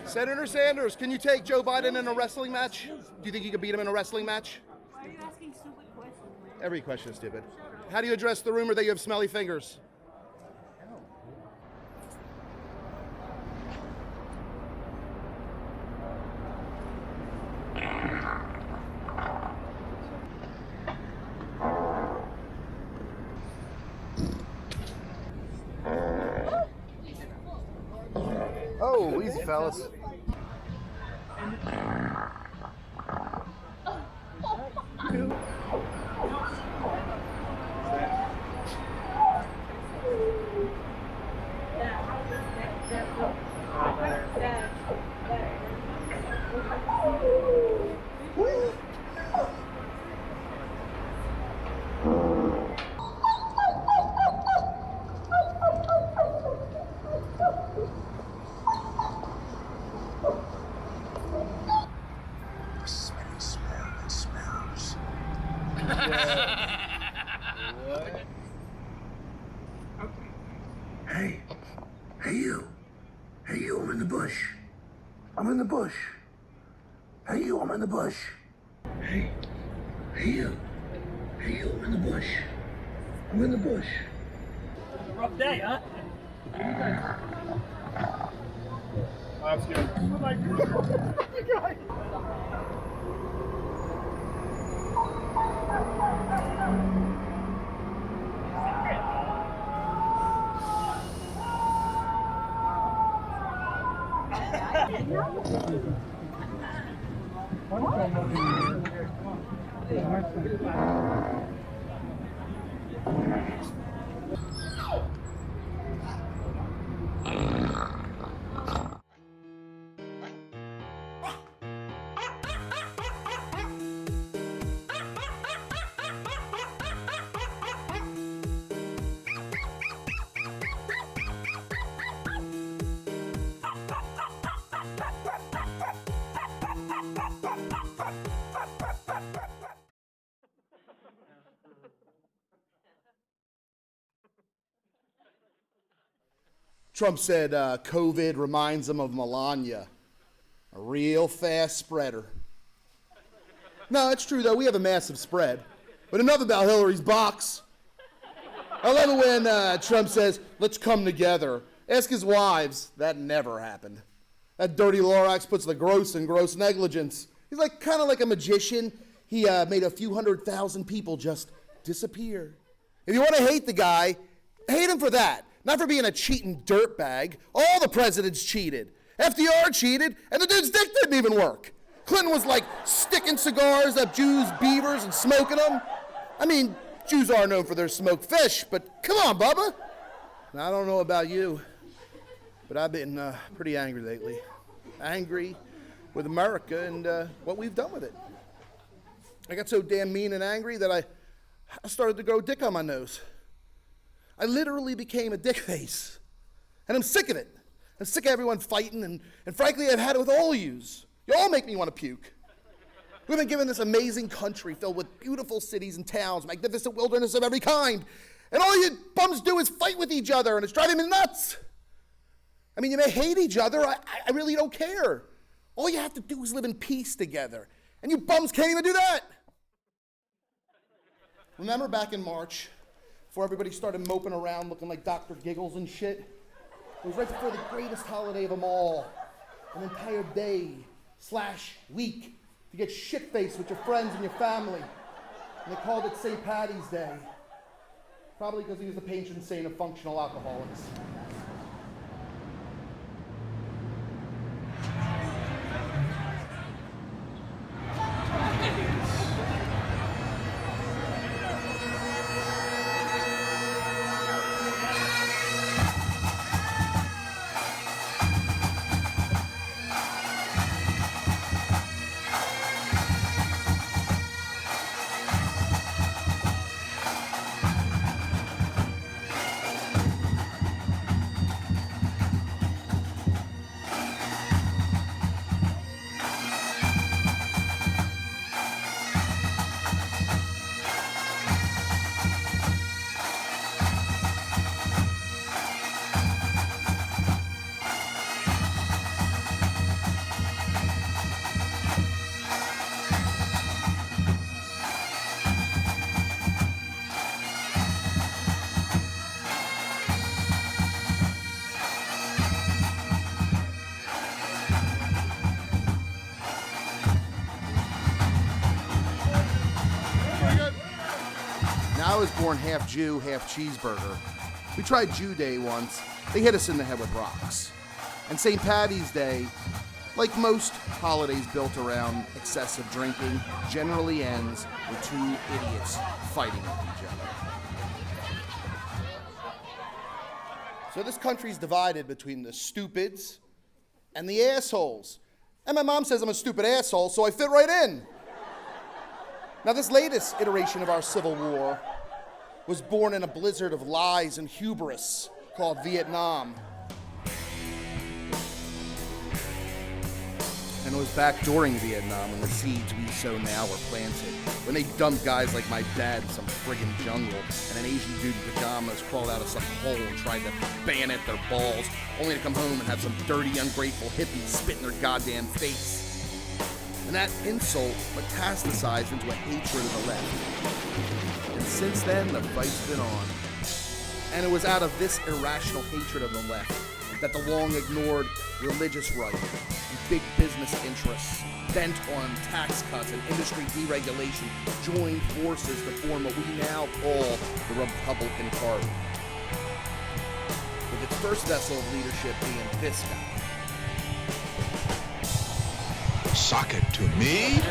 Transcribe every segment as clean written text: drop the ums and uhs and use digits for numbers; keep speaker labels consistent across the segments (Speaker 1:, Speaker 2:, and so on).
Speaker 1: Senator Sanders, can you take Joe Biden in a wrestling match? Do you think you could beat him in a wrestling match?
Speaker 2: Why are you asking stupid questions, man?
Speaker 1: Every question is stupid. How do you address the rumor that you have smelly fingers? Oh, easy, fellas.
Speaker 3: Hey you, I'm in the bush. I'm in the bush. Hey you, I'm in the bush. Hey you. Hey you, I'm in the bush. I'm in the bush.
Speaker 4: Rough day, huh? That's good. Oh my God.
Speaker 1: Trump said COVID reminds him of Melania, a real fast spreader. No, it's true, though. We have a massive spread. But enough about Hillary's box. I love it when Trump says, let's come together. Ask his wives. That never happened. That dirty Lorax puts the gross in gross negligence. He's like kind of like a magician. He made a few 100,000 people just disappear. If you want to hate the guy, hate him for that. Not for being a cheating dirtbag. All the presidents cheated. FDR cheated, and the dude's dick didn't even work. Clinton was like sticking cigars up Jews' beavers and smoking them. I mean, Jews are known for their smoked fish, but come on, Bubba. And I don't know about you, but I've been pretty angry lately. Angry with America and what we've done with it. I got so damn mean and angry that I started to grow dick on my nose. I literally became a dick face. And I'm sick of it. I'm sick of everyone fighting, and frankly, I've had it with all yous. You all make me want to puke. We've been given this amazing country filled with beautiful cities and towns, magnificent wilderness of every kind, and all you bums do is fight with each other, and it's driving me nuts. I mean, you may hate each other. I really don't care. All you have to do is live in peace together, and you bums can't even do that. Remember back in March, before everybody started moping around looking like Dr. Giggles and shit? It was right before the greatest holiday of them all. An entire day/week to get shit-faced with your friends and your family. And they called it St. Patty's Day. Probably because he was the patron saint of functional alcoholics. Now, I was born half Jew, half cheeseburger. We tried Jew Day once. They hit us in the head with rocks. And St. Paddy's Day, like most holidays built around excessive drinking, generally ends with two idiots fighting with each other. So this country's divided between the stupids and the assholes. And my mom says I'm a stupid asshole, so I fit right in. Now, this latest iteration of our Civil War was born in a blizzard of lies and hubris called Vietnam. And it was back during Vietnam when the seeds we sow now were planted. When they dumped guys like my dad in some friggin' jungle, and an Asian dude in pajamas crawled out of some hole and tried to bayonet their balls, only to come home and have some dirty, ungrateful hippies spit in their goddamn face. And that insult metastasized into a hatred of the left. And since then, the fight's been on. And it was out of this irrational hatred of the left that the long-ignored religious right and big business interests bent on tax cuts and industry deregulation joined forces to form what we now call the Republican Party. With its first vessel of leadership being this guy.
Speaker 5: Sock it to me?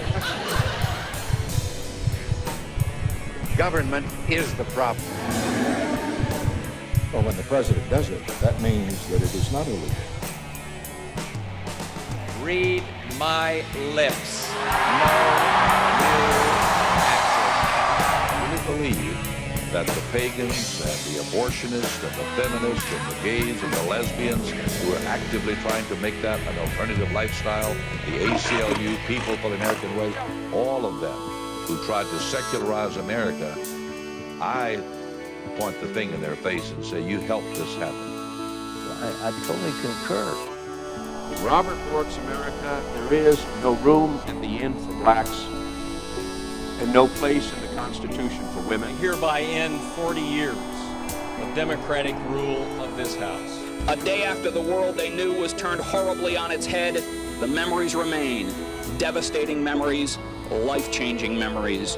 Speaker 6: Government is the problem.
Speaker 7: Well, when the president does it, that means that it is not illegal.
Speaker 6: Read my lips. No new
Speaker 5: You believe that the pagans and the abortionists and the feminists and the gays and the lesbians who are actively trying to make that an alternative lifestyle, the ACLU, People for the American Way, all of them who tried to secularize America, I point the thing in their face and say, you helped this happen.
Speaker 6: I totally concur.
Speaker 8: Robert Bork's America, there is no room in the inn for blacks and no place in the Constitution for women.
Speaker 9: I hereby end 40 years of democratic rule of this House.
Speaker 10: A day after the world they knew was turned horribly on its head, the memories remain. Devastating memories, life-changing memories.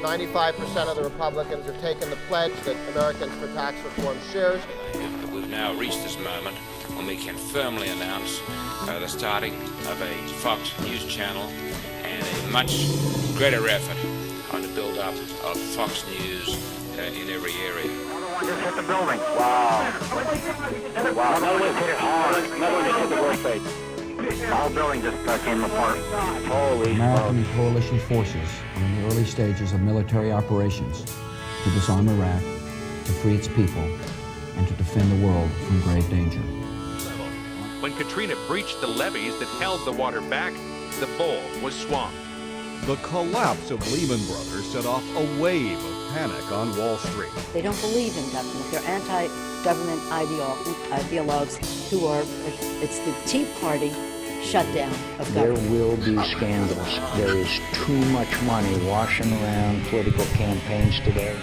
Speaker 11: 95% of the Republicans have taken the pledge that Americans for Tax Reform shares.
Speaker 12: We've now reached this moment when we can firmly announce the starting of a Fox News channel and a much greater effort on the build-up of Fox News in every area.
Speaker 13: Another one just hit the building. Wow. Wow, another one hit it hard. Another one just hit the World Trade. The whole building just came apart. Holy
Speaker 14: American and coalition forces are in the early stages of military operations to disarm Iraq, to free its people, and to defend the world from grave danger.
Speaker 15: When Katrina breached the levees that held the water back, the bowl was swamped.
Speaker 16: The collapse of Lehman Brothers set off a wave of panic on Wall Street.
Speaker 17: They don't believe in government. They're anti-government ideologues who are, it's the Tea Party shutdown of government.
Speaker 18: There will be scandals. There is too much money washing around political campaigns today.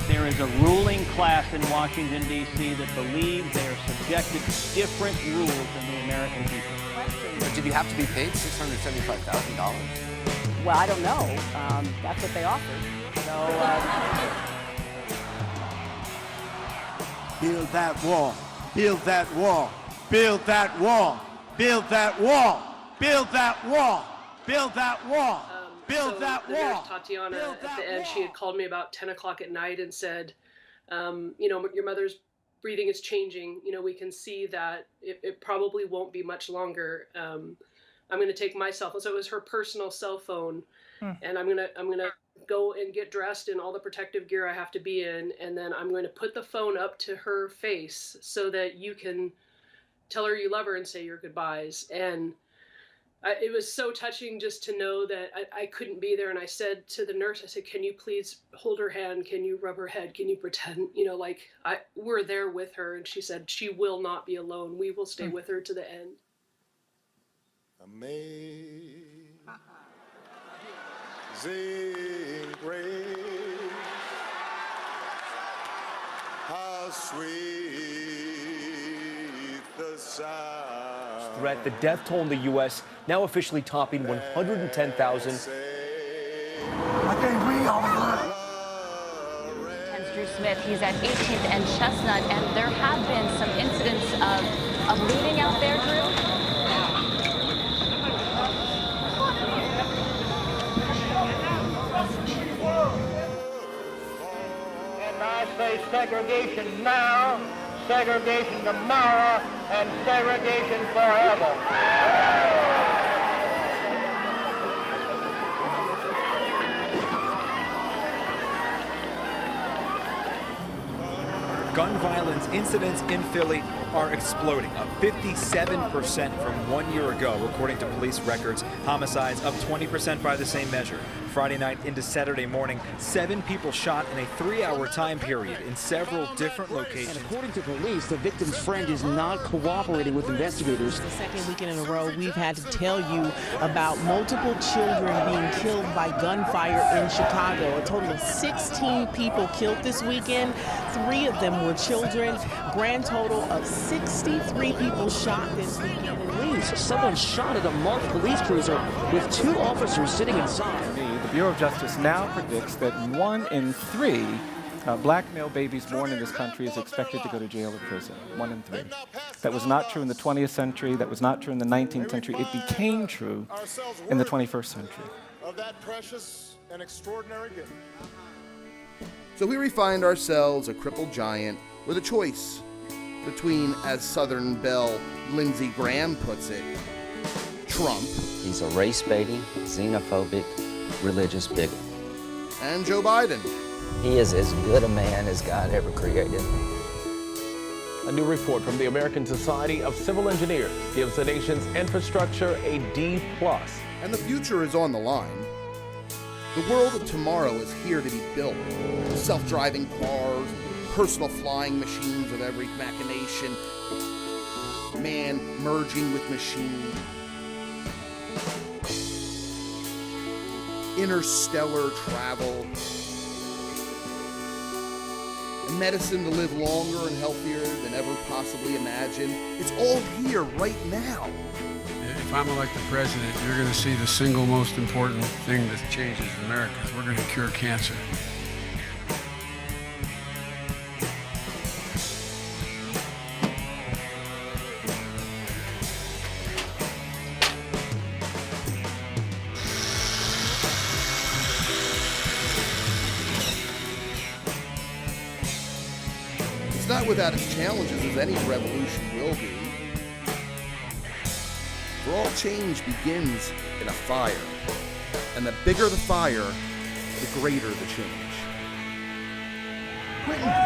Speaker 19: There is a ruling class in Washington, D.C. that believes they are subjected to different rules than the American people.
Speaker 20: But did you have to be paid $675,000?
Speaker 2: Well, I don't know. That's what they offered. So,
Speaker 21: build that wall. Build that wall. Build that wall. Build that wall. Build that wall. Build that wall. Build that wall.
Speaker 22: Tatiana, at the end, she had called me about 10 o'clock at night and said, your mother's breathing is changing. We can see that it probably won't be much longer. I'm going to take my cell phone. So it was her personal cell phone. And I'm going to go and get dressed in all the protective gear I have to be in. And then I'm going to put the phone up to her face so that you can tell her you love her and say your goodbyes. And it was so touching just to know that I couldn't be there. And I said to the nurse, I said, can you please hold her hand? Can you rub her head? Can you pretend, we're there with her. And she said, she will not be alone. We will stay with her to the end.
Speaker 23: Amazing grace, how sweet the sound.
Speaker 24: Threat, the death toll in the U.S. now officially topping 110,000.
Speaker 3: I can't read all of that.
Speaker 1: Smith. He's at 18th and Chestnut, and there have been some incidents of looting out there, Drew.
Speaker 13: And I say segregation now, segregation tomorrow, and segregation forever.
Speaker 4: Gun violence incidents in Philly are exploding, up 57% from 1 year ago, according to police records. Homicides up 20% by the same measure. Friday night into Saturday morning, 7 people shot in a 3-hour time period in several different locations.
Speaker 5: And according to police, the victim's friend is not cooperating with investigators.
Speaker 7: The second weekend in a row, we've had to tell you about multiple children being killed by gunfire in Chicago. A total of 16 people killed this weekend. 3 of them were children. Grand total of 63 people shot this weekend.
Speaker 5: Police, someone shot at a marked police cruiser with 2 officers sitting inside.
Speaker 25: The Bureau of Justice now predicts that 1 in 3 black male babies born in this country is expected to go to jail or prison. 1 in 3. That was not true in the 20th century. That was not true in the 19th century. It became true in the 21st century.
Speaker 26: Of that precious and extraordinary gift.
Speaker 27: So here we find ourselves a crippled giant with a choice between, as Southern belle Lindsey Graham puts it, Trump.
Speaker 28: He's a race-baiting, xenophobic, religious bigot.
Speaker 27: And Joe Biden.
Speaker 28: He is as good a man as God ever created.
Speaker 24: A new report from the American Society of Civil Engineers gives the nation's infrastructure a D+.
Speaker 27: And the future is on the line. The world of tomorrow is here to be built. Self-driving cars, personal flying machines of every machination, man merging with machine, interstellar travel, and medicine to live longer and healthier than ever possibly imagined. It's all here right now.
Speaker 29: If I'm elected president, you're going to see the single most important thing that changes America. We're going to cure cancer.
Speaker 27: It's not without its challenges, as any revolution will be. For all change begins in a fire, and the bigger the fire, the greater the change.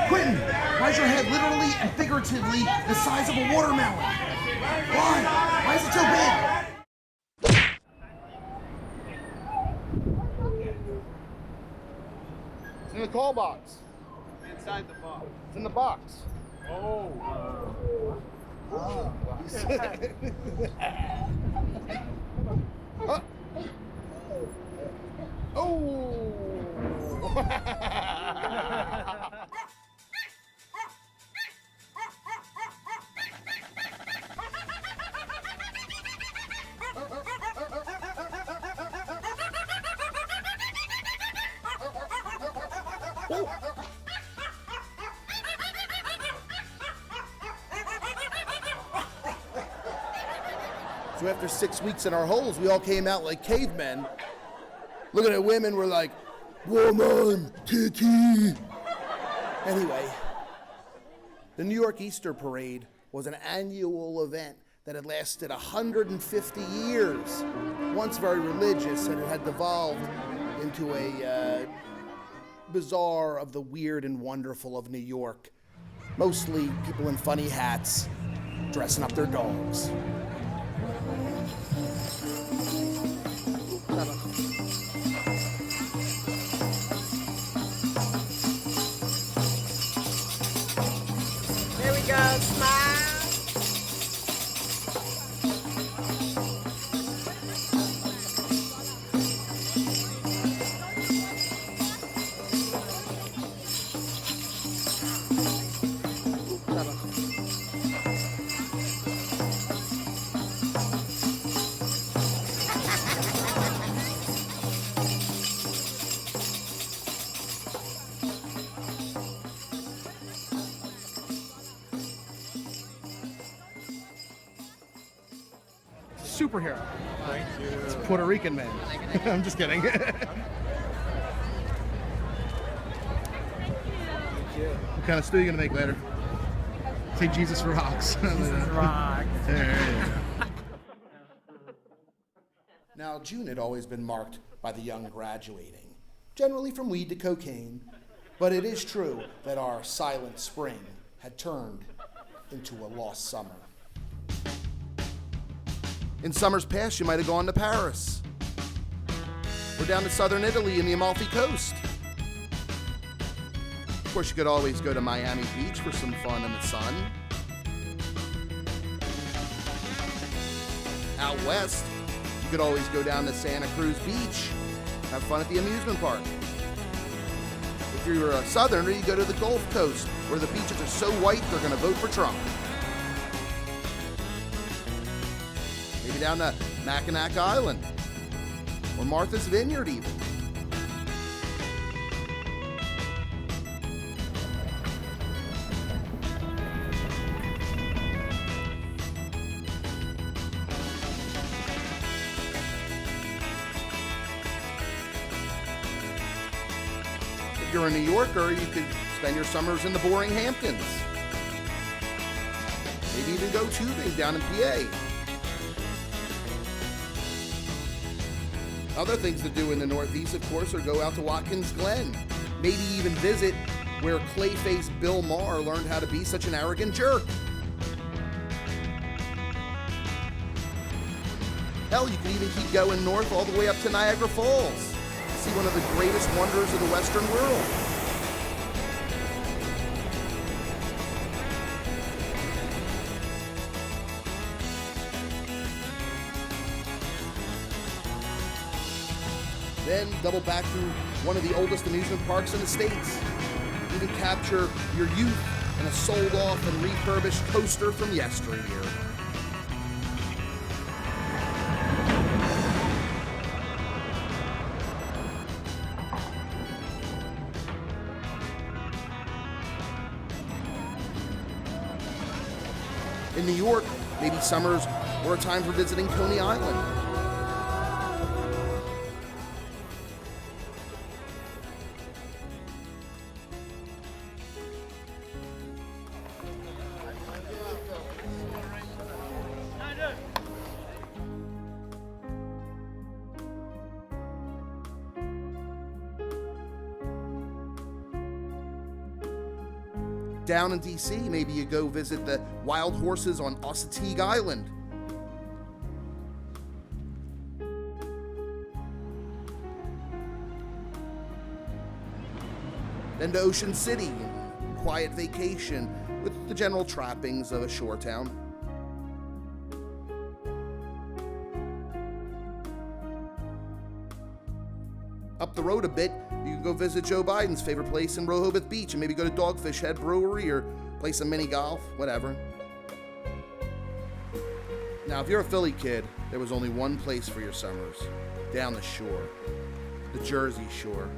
Speaker 27: Quentin, why is your head literally and figuratively the size of a watermelon? Why? Why is it so big? It's in the call box.
Speaker 26: Inside the box.
Speaker 27: It's in the box.
Speaker 26: Oh.
Speaker 27: So after 6 weeks in our holes, we all came out like cavemen. Looking at women, we're like, woman, titty. Anyway, the New York Easter Parade was an annual event that had lasted 150 years. Once very religious, and it had devolved into a bazaar of the weird and wonderful of New York. Mostly people in funny hats, dressing up their dogs.
Speaker 7: There we go, smile.
Speaker 27: superhero.
Speaker 26: Thank you.
Speaker 27: It's a Puerto Rican man. I'm just kidding.
Speaker 26: Thank you.
Speaker 27: What kind of stew are you gonna make later? Say Jesus rocks.
Speaker 26: Jesus rocks.
Speaker 27: Now, June had always been marked by the young graduating, generally from weed to cocaine, but it is true that our silent spring had turned into a lost summer. In summers past, you might have gone to Paris, or down to southern Italy and the Amalfi Coast. Of course, you could always go to Miami Beach for some fun in the sun. Out west, you could always go down to Santa Cruz Beach, have fun at the amusement park. If you're a southerner, you go to the Gulf Coast, where the beaches are so white they're going to vote for Trump. Maybe down to Mackinac Island, or Martha's Vineyard even. If you're a New Yorker, you could spend your summers in the boring Hamptons. Maybe even go tubing down in PA. Other things to do in the Northeast, of course, are go out to Watkins Glen. Maybe even visit where Clayface Bill Maher learned how to be such an arrogant jerk. Hell, you can even keep going north all the way up to Niagara Falls to see one of the greatest wonders of the Western world. Then double back through one of the oldest amusement parks in the States. Even capture your youth in a sold-off and refurbished coaster from yesteryear. In New York, maybe summers were a time for visiting Coney Island. Down in D.C., maybe you go visit the wild horses on Osateague Island. Then to Ocean City, quiet vacation with the general trappings of a shore town. Up the road a bit, you can go visit Joe Biden's favorite place in Rehoboth Beach and maybe go to Dogfish Head Brewery or play some mini golf, whatever. Now, if you're a Philly kid, there was only one place for your summers, down the shore, the Jersey Shore.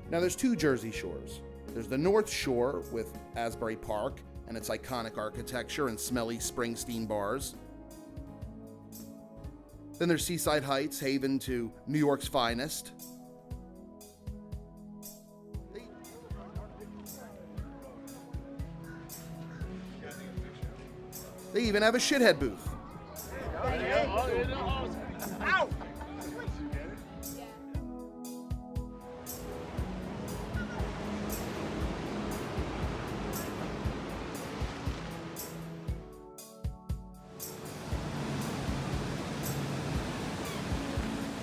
Speaker 27: Now, there's two Jersey Shores. There's the North Shore with Asbury Park and its iconic architecture and smelly Springsteen bars. Then there's Seaside Heights, haven to New York's finest. They even have a shithead booth.
Speaker 26: Ow!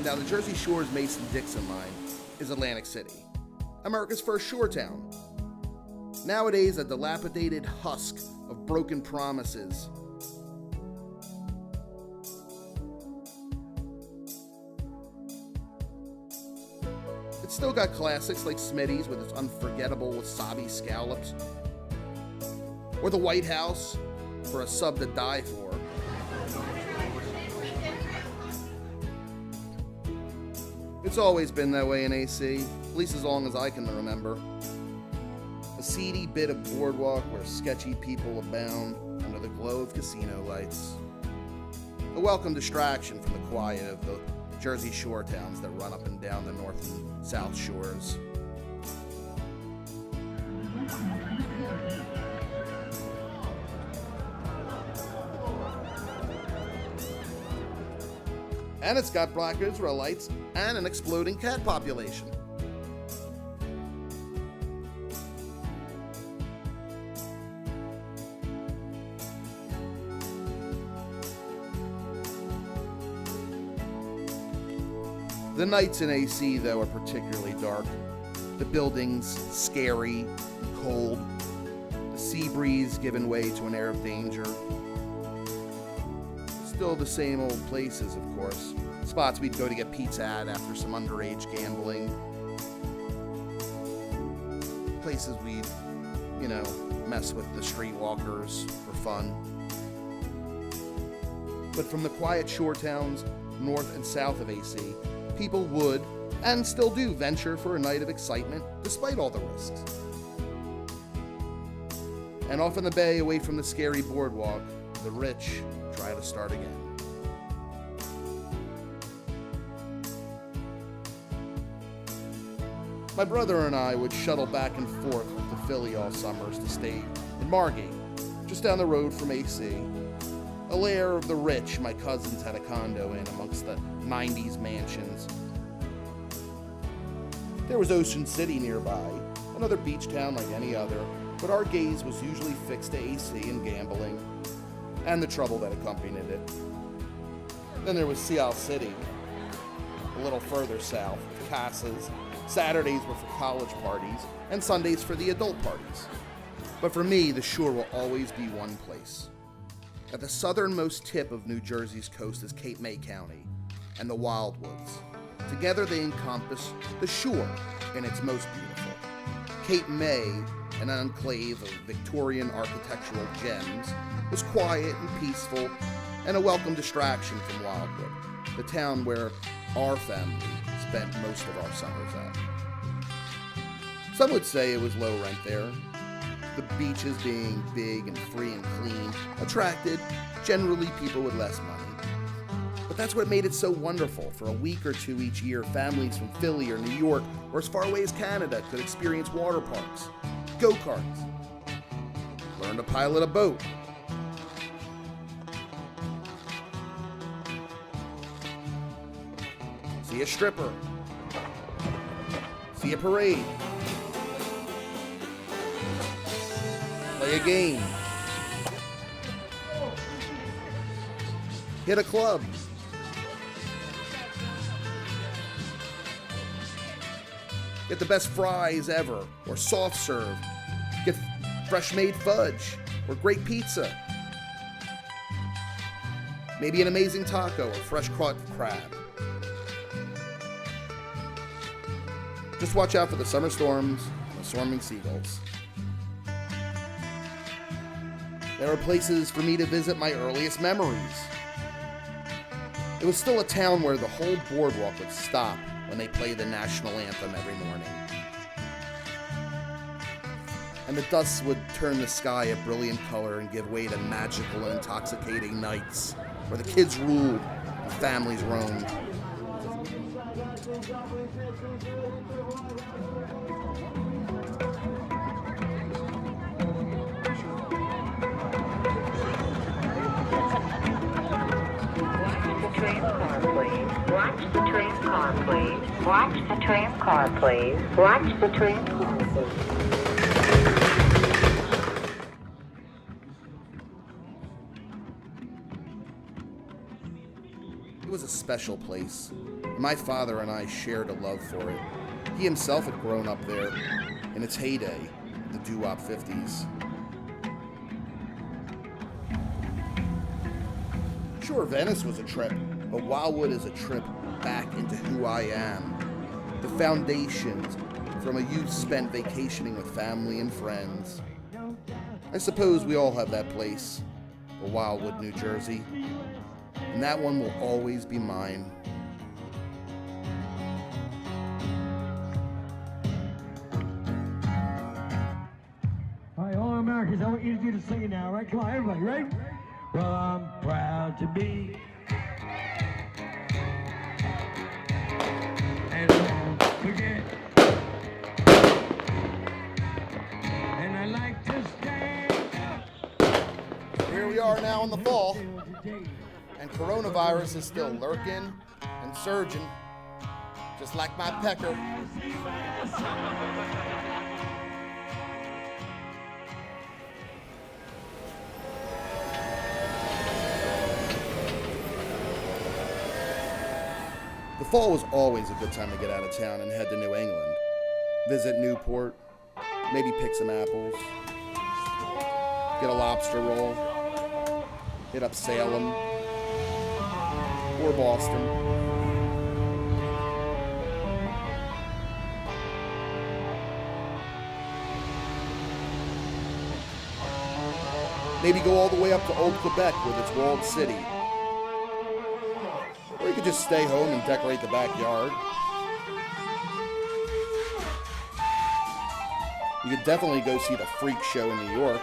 Speaker 27: Now, the Jersey Shore's Mason-Dixon line is Atlantic City, America's first shore town. Nowadays, a dilapidated husk of broken promises. It's still got classics like Smitty's with its unforgettable wasabi scallops. or the White House for a sub to die for. It's always been that way in AC, at least as long as I can remember. A seedy bit of boardwalk where sketchy people abound under the glow of casino lights. A welcome distraction from the quiet of the Jersey Shore towns that run up and down the North and South Shores. And it's got black Israelites and an exploding cat population. The nights in AC, though, are particularly dark. The buildings scary and cold. The sea breeze giving way to an air of danger. Still the same old places, of course. Spots we'd go to get pizza at after some underage gambling. Places we'd, mess with the streetwalkers for fun. But from the quiet shore towns north and south of AC, people would, and still do, venture for a night of excitement despite all the risks. And off in the bay, away from the scary boardwalk, the rich try to start again. My brother and I would shuttle back and forth to Philly all summers to stay in Margate, just down the road from AC. A lair of the rich my cousins had a condo in amongst the 90s mansions. There was Ocean City nearby, another beach town like any other, but our gaze was usually fixed to AC and gambling, and the trouble that accompanied it. Then there was Seal City, a little further south, with casas. Saturdays were for college parties, and Sundays for the adult parties. But for me, the shore will always be one place. At the southernmost tip of New Jersey's coast is Cape May County and the Wildwoods. Together they encompass the shore in its most beautiful. Cape May, an enclave of Victorian architectural gems, was quiet and peaceful and a welcome distraction from Wildwood, the town where our family spent most of our summers at. Some would say it was low rent there. The beaches being big and free and clean attracted generally people with less money. But that's what made it so wonderful. For a week or two each year, families from Philly or New York or as far away as Canada could experience water parks, go-karts, learn to pilot a boat, see a stripper, see a parade, play a game, hit a club, get the best fries ever, or soft serve, get fresh made fudge, or great pizza, maybe an amazing taco or fresh caught crab. Just watch out for the summer storms and the swarming seagulls. There are places for me to visit my earliest memories. It was still a town where the whole boardwalk would stop when they played the national anthem every morning. And the dust would turn the sky a brilliant color and give way to magical and intoxicating nights where the kids ruled and families roamed.
Speaker 6: Watch the train car, please. Watch the train car, please. Watch the train car, please.
Speaker 27: It was a special place. My father and I shared a love for it. He himself had grown up there in its heyday, the doo-wop 50s. Sure, Venice was a trip, but Wildwood is a trip back into who I am. The foundations from a youth spent vacationing with family and friends. I suppose we all have that place, or Wildwood, New Jersey, and that one will always be mine.
Speaker 8: All right, all Americans, I want you to do the singing now, right? Come on, everybody, right? Well, I'm proud to be. And don't forget. And I like to stand up.
Speaker 27: Here we are now in the fall, and coronavirus is still lurking and surging, just like my pecker. The fall was always a good time to get out of town and head to New England. Visit Newport, maybe pick some apples, get a lobster roll, hit up Salem or Boston. Maybe go all the way up to Old Quebec with its walled city. Or you could just stay home and decorate the backyard. You could definitely go see the Freak Show in New York.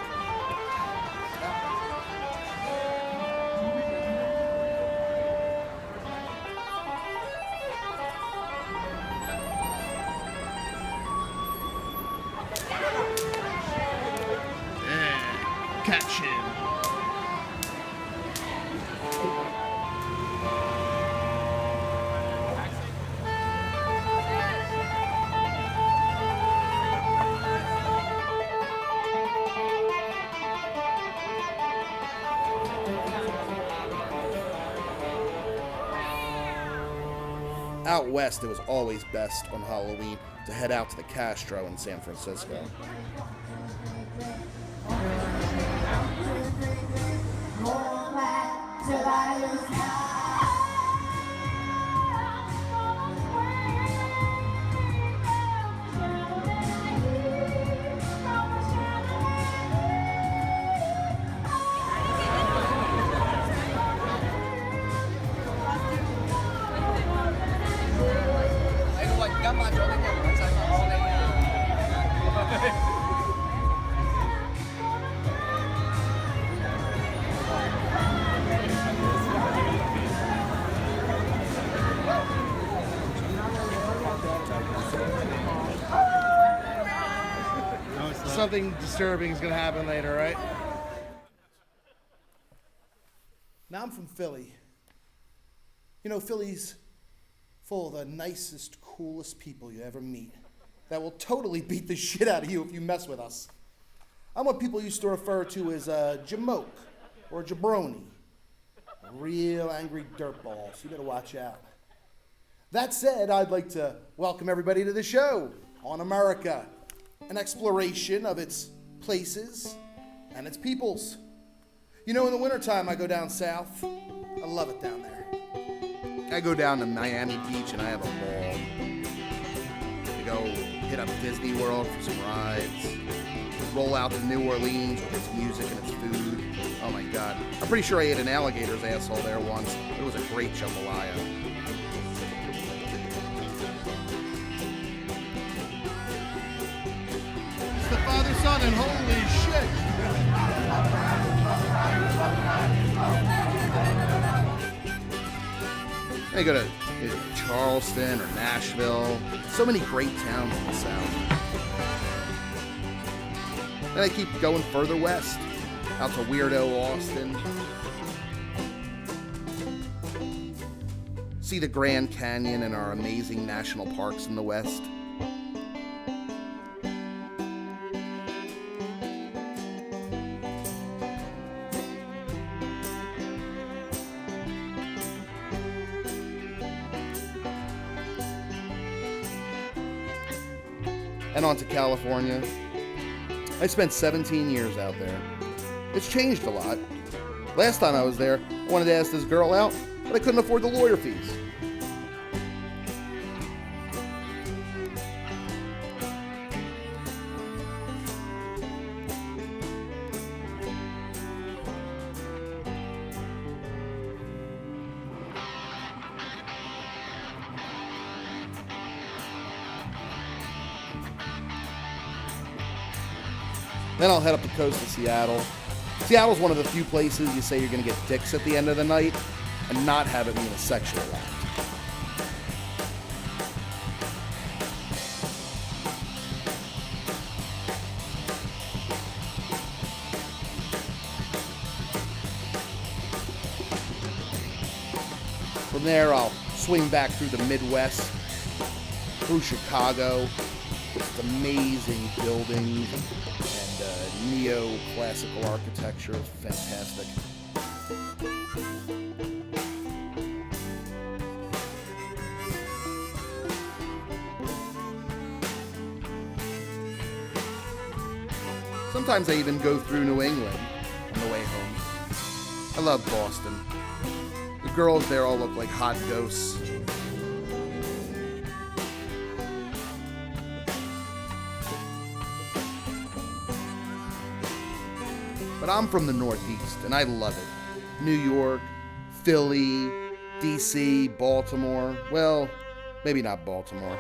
Speaker 9: Catch him.
Speaker 27: Out west, it was always best on Halloween to head out to the Castro in San Francisco. Something disturbing is going to happen later, right? Now I'm from Philly. You know, Philly's full of the nicest, coolest people you ever meet that will totally beat the shit out of you if you mess with us. I'm what people used to refer to as a jamoke or a jabroni. A real angry dirtball, so you better watch out. That said, I'd like to welcome everybody to the show on America, an exploration of its places and its peoples. You know, in the wintertime, I go down south. I love it down there. I go down to Miami Beach and I have a ball. I go hit up Disney World for some rides. Roll out to New Orleans with its music and its food. Oh my God. I'm pretty sure I ate an alligator's asshole there once. It was a great jambalaya.
Speaker 21: It's the Father, Son, and holy shit.
Speaker 27: I go to Charleston or Nashville. So many great towns in the South. Then I keep going further west, out to weirdo Austin. See the Grand Canyon and our amazing national parks in the west. And on to California. I spent 17 years out there. It's changed a lot. Last time I was there, I wanted to ask this girl out, but I couldn't afford the lawyer fees. Then I'll head up the coast to Seattle. Seattle's one of the few places you say you're going to get dicks at the end of the night and not have it mean a sexual act. From there, I'll swing back through the Midwest, through Chicago, with amazing buildings and neo-classical architecture. Fantastic. Sometimes I even go through New England on the way home. I love Boston. The girls there all look like hot ghosts. But I'm from the Northeast, and I love it. New York, Philly, D.C., Baltimore. Well, maybe not Baltimore.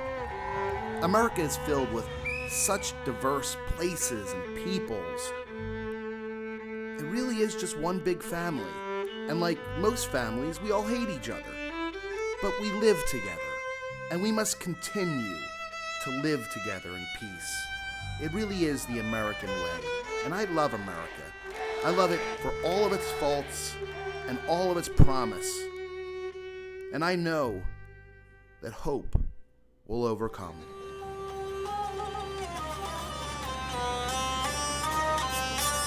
Speaker 27: America is filled with such diverse places and peoples. It really is just one big family. And like most families, we all hate each other. But we live together, and we must continue to live together in peace. It really is the American way, and I love America. I love it for all of its faults and all of its promise. And I know that hope will overcome.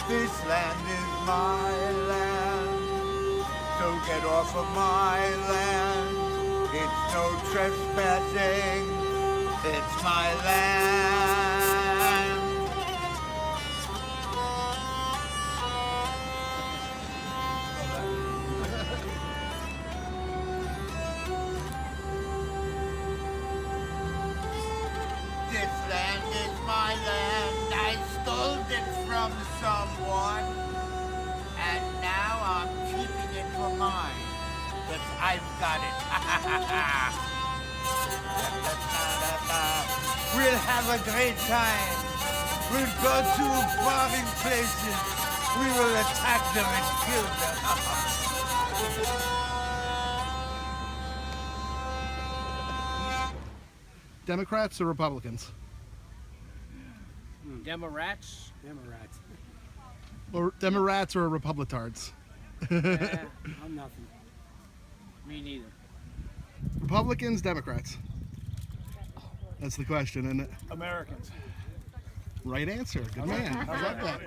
Speaker 21: This land is my land. So get off of my land. It's no trespassing. It's my land. This land is my land. I stole it from someone. And now I'm keeping it for mine, because I've got it. We'll have a great time. We'll go to foreign places. We will attack them and kill them.
Speaker 27: Democrats or Republicans?
Speaker 9: Democrats? Democrats.
Speaker 27: Or Democrats or Republicards?
Speaker 9: I'm nothing. Me neither.
Speaker 27: Republicans, Democrats? That's the question, isn't it?
Speaker 9: Americans.
Speaker 27: Right answer. Good man. I love that.